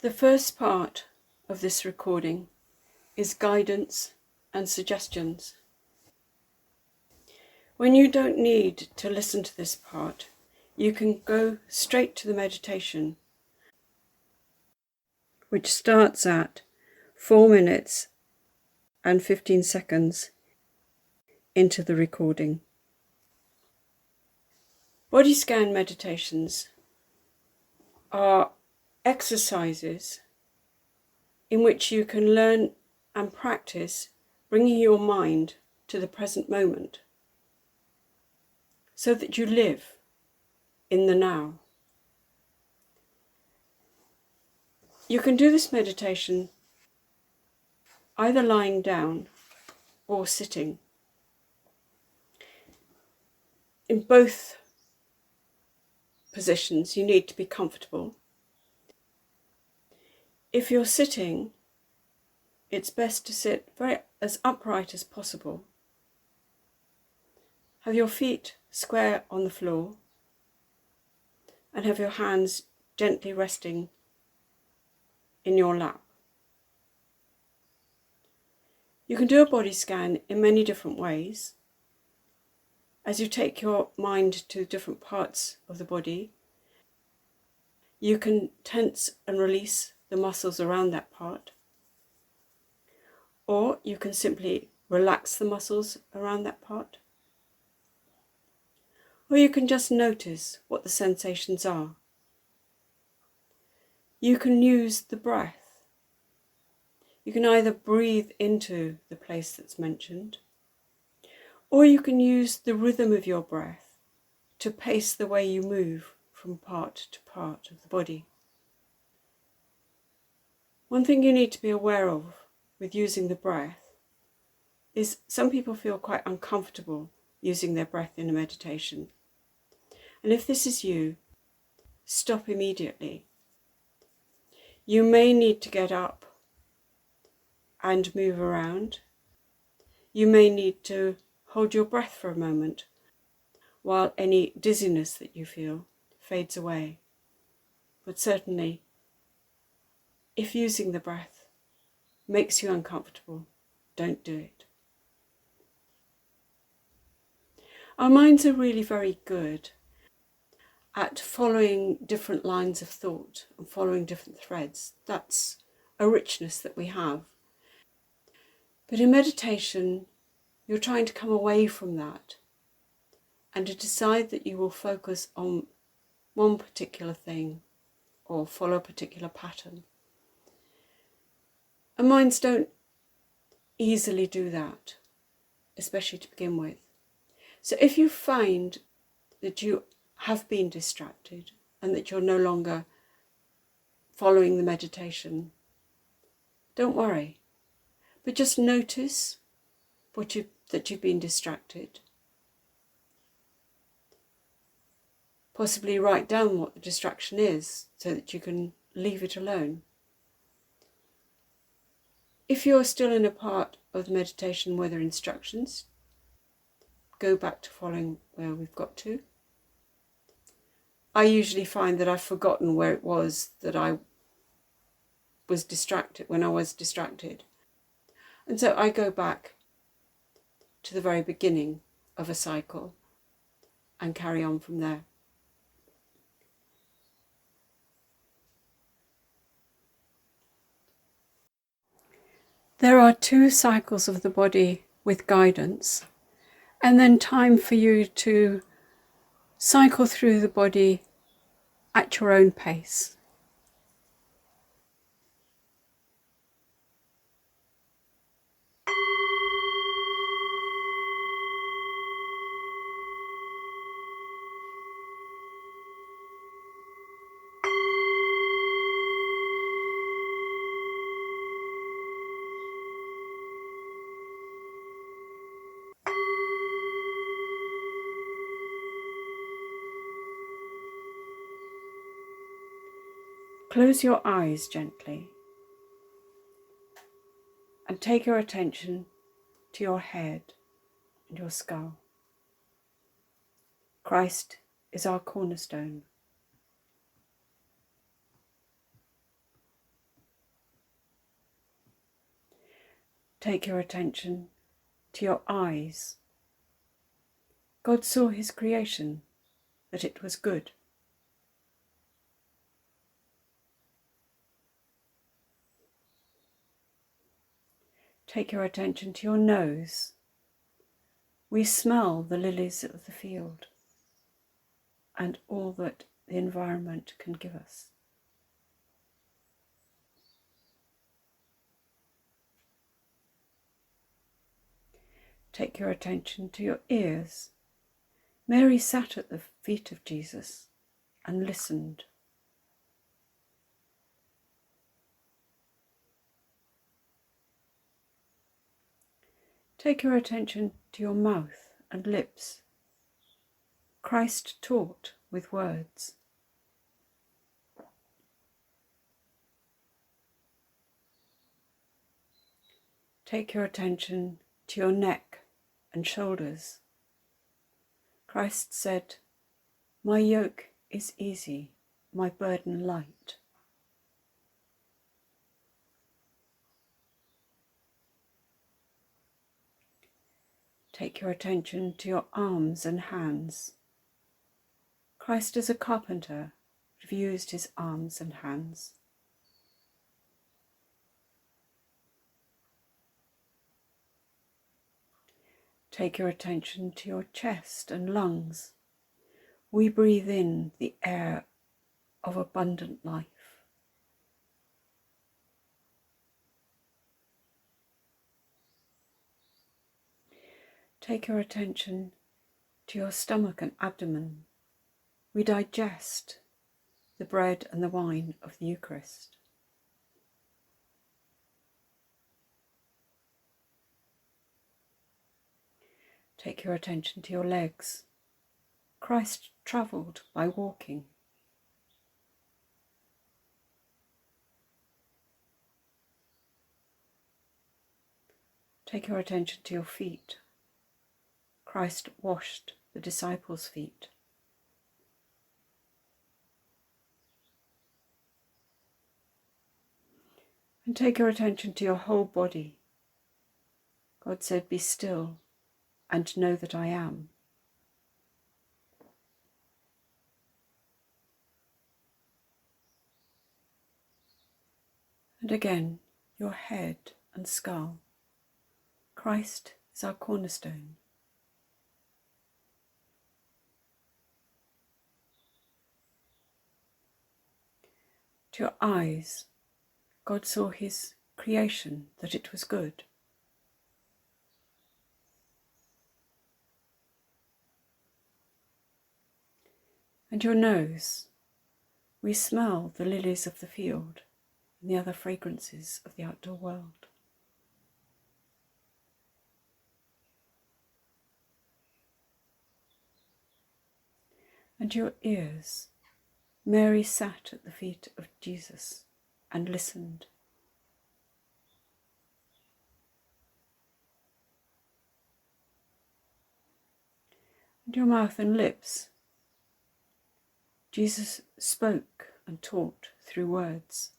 The first part of this recording is guidance and suggestions. When you don't need to listen to this part, you can go straight to the meditation, which starts at 4 minutes and 15 seconds into the recording. Body scan meditations are exercises in which you can learn and practice bringing your mind to the present moment so that you live in the now. You can do this meditation either lying down or sitting. In both positions, you need to be comfortable. If you're sitting, it's best to sit as upright as possible. Have your feet square on the floor and have your hands gently resting in your lap. You can do a body scan in many different ways. As you take your mind to different parts of the body, you can tense and release the muscles around that part, or you can simply relax the muscles around that part, or you can just notice what the sensations are. You can use the breath. You can either breathe into the place that's mentioned, or you can use the rhythm of your breath to pace the way you move from part to part of the body. One thing you need to be aware of with using the breath is some people feel quite uncomfortable using their breath in a meditation. And if this is you, stop immediately. You may need to get up and move around. You may need to hold your breath for a moment while any dizziness that you feel fades away. But certainly, if using the breath makes you uncomfortable, don't do it. Our minds are really very good at following different lines of thought and following different threads. That's a richness that we have. But in meditation, you're trying to come away from that and to decide that you will focus on one particular thing or follow a particular pattern. And minds don't easily do that, especially to begin with. So if you find that you have been distracted and that you're no longer following the meditation, don't worry. But just notice that you've been distracted. Possibly write down what the distraction is so that you can leave it alone. If you're still in a part of the meditation where there are instructions, go back to following where we've got to. I usually find that I've forgotten where it was that I was distracted, when I was distracted. And so I go back to the very beginning of a cycle and carry on from there. There are 2 cycles of the body with guidance, and then time for you to cycle through the body at your own pace. Close your eyes gently and take your attention to your head and your skull. Christ is our cornerstone. Take your attention to your eyes. God saw his creation, that it was good. Take your attention to your nose. We smell the lilies of the field and all that the environment can give us. Take your attention to your ears. Mary sat at the feet of Jesus and listened. Take your attention to your mouth and lips. Christ taught with words. Take your attention to your neck and shoulders. Christ said, "My yoke is easy, my burden light." Take your attention to your arms and hands. Christ as a carpenter would have used his arms and hands. Take your attention to your chest and lungs. We breathe in the air of abundant life. Take your attention to your stomach and abdomen. We digest the bread and the wine of the Eucharist. Take your attention to your legs. Christ travelled by walking. Take your attention to your feet. Christ washed the disciples' feet. And take your attention to your whole body. God said, "Be still and know that I am." And again, your head and skull. Christ is our cornerstone. To your eyes, God saw his creation, that it was good. And your nose, we smell the lilies of the field and the other fragrances of the outdoor world. And your ears, Mary sat at the feet of Jesus and listened. And your mouth and lips, Jesus spoke and taught through words.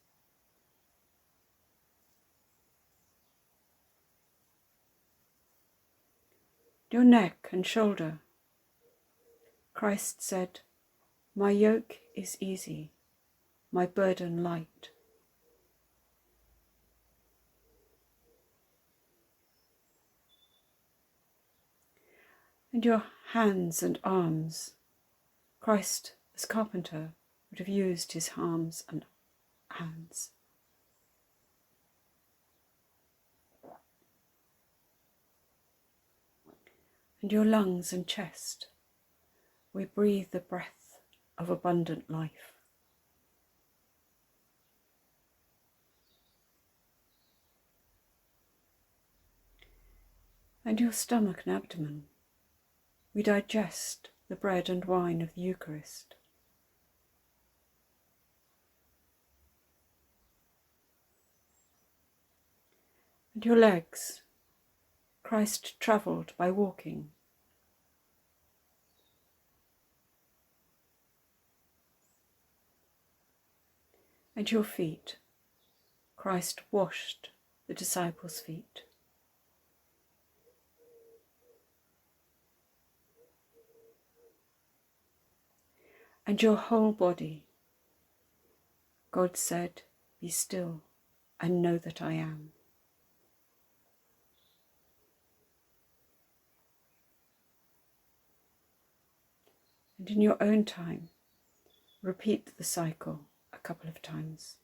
Your neck and shoulder, Christ said, "My yoke is easy, my burden light." And your hands and arms, Christ as carpenter would have used his arms and hands. And your lungs and chest, we breathe the breath of abundant life. And your stomach and abdomen, we digest the bread and wine of the Eucharist. And your legs, Christ travelled by walking. And your feet, Christ washed the disciples' feet. and your whole body. God said, "Be still and know that I am." And in your own time, repeat the cycle a couple of times.